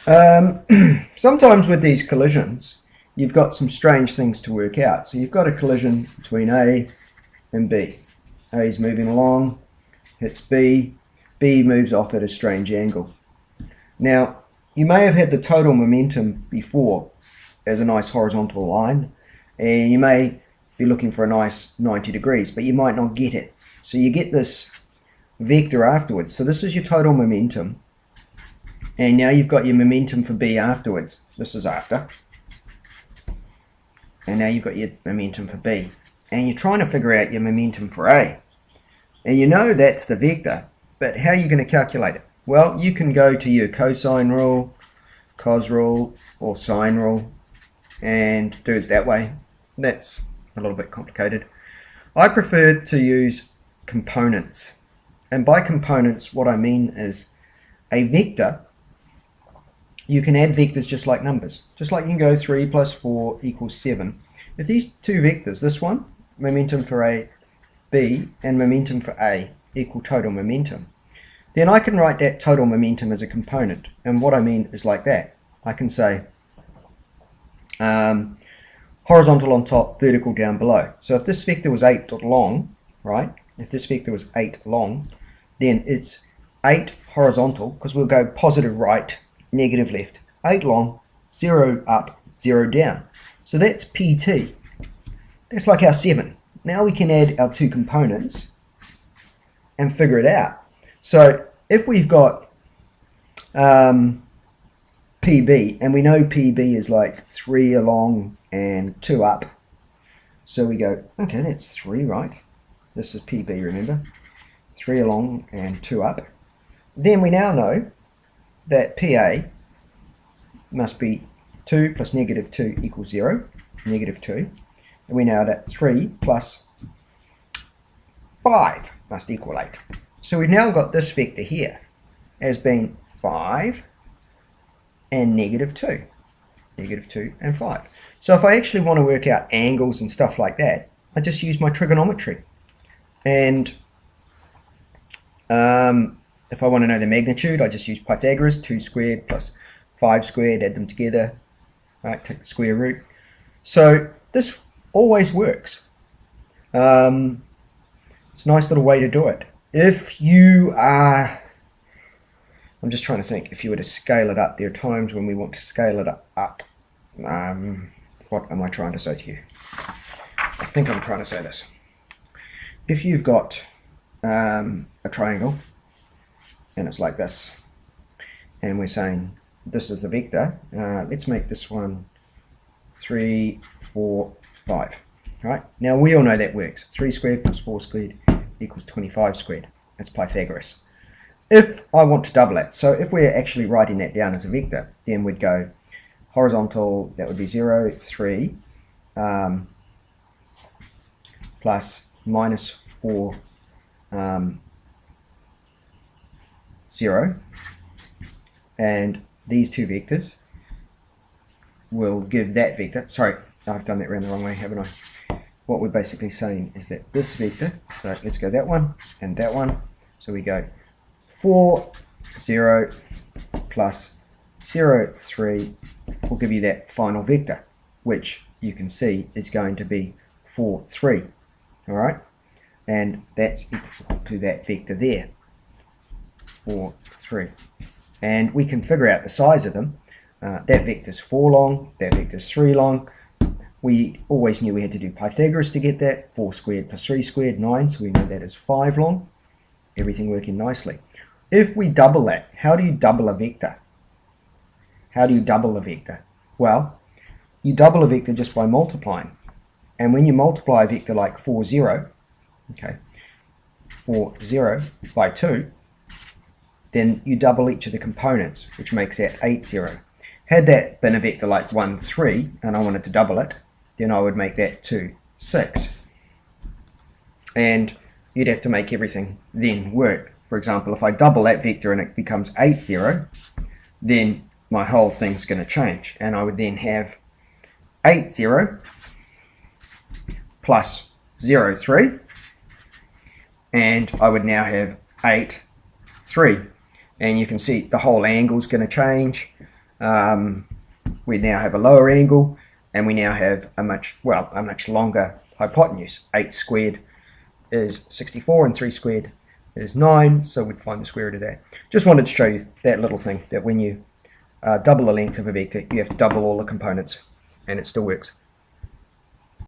Sometimes with these collisions, you've got some strange things to work out. So you've got a collision between A and B. A is moving along, hits B, B moves off at a strange angle. Now, you may have had the total momentum before as a nice horizontal line, and you may be looking for a nice 90 degrees, but you might not get it. So you get this vector afterwards. So this is your total momentum, and now you've got your momentum for B afterwards. This is after. And now you've got your momentum for B. And you're trying to figure out your momentum for A. And you know that's the vector, but how are you going to calculate it? Well, you can go to your cosine rule, cos rule, or sine rule, and do it that way. That's a little bit complicated. I prefer to use components. And by components, what I mean is a vector, you can add vectors just like numbers. Just like you can go 3 plus 4 equals 7. If these two vectors, this one, momentum for A, B, and momentum for A, equal total momentum, then I can write that total momentum as a component. And what I mean is like that. I can say horizontal on top, vertical down below. So if this vector was 8 long, right? If this vector was 8 long, then it's 8 horizontal, because we'll go positive right, negative left. 8 long, 0 up, 0 down. So that's PT. That's like our 7. Now we can add our two components and figure it out. So if we've got PB, and we know PB is like 3 along and 2 up, so we go, okay, that's 3, right? This is PB, remember? 3 along and 2 up. Then we now know that PA must be 2 plus negative 2 equals 0, negative 2. And we know that 3 plus 5 must equal 8. So we've now got this vector here as being 5 and negative 2. Negative 2 and 5. So if I actually want to work out angles and stuff like that, I just use my trigonometry. And if I want to know the magnitude, I just use Pythagoras, 2 squared plus 5 squared, add them together, right, take the square root. So this always works. It's a nice little way to do it. If you are, I'm just trying to think, if you were to scale it up, there are times when we want to scale it up. What am I trying to say to you? I think I'm trying to say this. If you've got a triangle, and it's like this, and we're saying this is the vector, let's make this one 3, 4, 5. Right? Now we all know that works. 3 squared plus 4 squared equals 25 squared. That's Pythagoras. If I want to double it, so if we're actually writing that down as a vector, then we'd go horizontal, that would be 0, 3, plus minus 4, 0, and these two vectors will give that vector. Sorry, I've done that around the wrong way, haven't I? What we're basically saying is that this vector, so let's go that one and that one. So we go 4, 0 plus 0, 3 will give you that final vector, which you can see is going to be 4, 3. All right, and that's equal to that vector there, 4, 3. And we can figure out the size of them. That vector's 4 long, that vector's 3 long. We always knew we had to do Pythagoras to get that. 4 squared plus 3 squared, 9, so we know that is 5 long. Everything working nicely. If we double that, how do you double a vector? How do you double a vector? Well, you double a vector just by multiplying. And when you multiply a vector like 4, 0, okay, 4, 0 by 2, then you double each of the components, which makes that 8, 0. Had that been a vector like 1, 3, and I wanted to double it, then I would make that 2, 6. And you'd have to make everything then work. For example, if I double that vector and it becomes 8, 0, then my whole thing's going to change. And I would then have 8, 0 plus 0, 3. And I would now have 8, 3. And you can see the whole angle's going to change. We now have a lower angle, and we now have a much longer hypotenuse. 8 squared is 64, and 3 squared is 9, so we'd find the square root of that. Just wanted to show you that little thing, that when you double the length of a vector, you have to double all the components, and it still works.